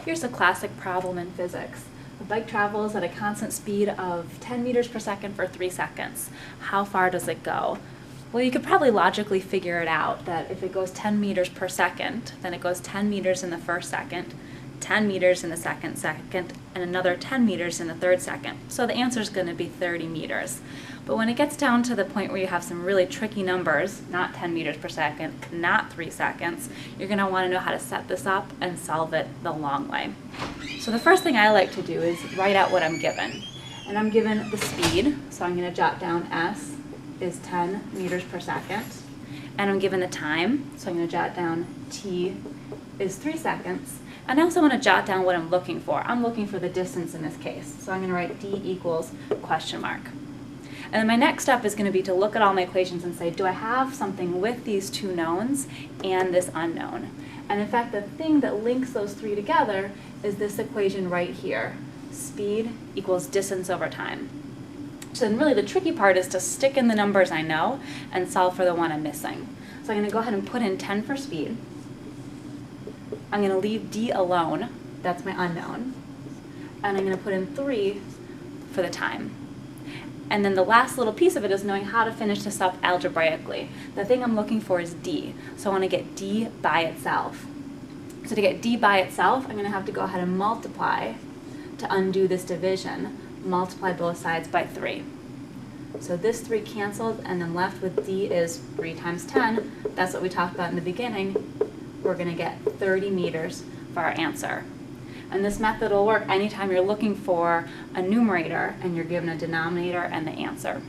Here's a classic problem in physics. A bike travels at a constant speed of 10 meters per second for 3 seconds. How far does it go? Well, you could probably logically figure it out that if it goes 10 meters per second, then it goes 10 meters in the first second, 10 meters in the second, and another 10 meters in the third second. So the answer is going to be 30 meters. But when it gets down to the point where you have some really tricky numbers, not 10 meters per second, not 3 seconds, you're going to want to know how to set this up and solve it the long way. So the first thing I like to do is write out what I'm given. And I'm given the speed, so I'm going to jot down S is 10 meters per second. And I'm given the time, so I'm going to jot down T is 3 seconds. And I also want to jot down what I'm looking for. I'm looking for the distance in this case. So I'm going to write D equals question mark. And then my next step is going to be to look at all my equations and say, do I have something with these two knowns and this unknown? And in fact, the thing that links those three together is this equation right here. Speed equals distance over time. So then really the tricky part is to stick in the numbers I know and solve for the one I'm missing. So I'm going to go ahead and put in 10 for speed. I'm going to leave D alone, that's my unknown, and I'm going to put in 3 for the time. And then the last little piece of it is knowing how to finish this up algebraically. The thing I'm looking for is D, so I want to get D by itself. So to get D by itself, I'm going to have to go ahead and multiply to undo this division, multiply both sides by 3. So this 3 canceled, and then left with D is 3 times 10. That's what we talked about in the beginning. We're going to get 30 meters for our answer. And this method will work anytime you're looking for a numerator and you're given a denominator and the answer.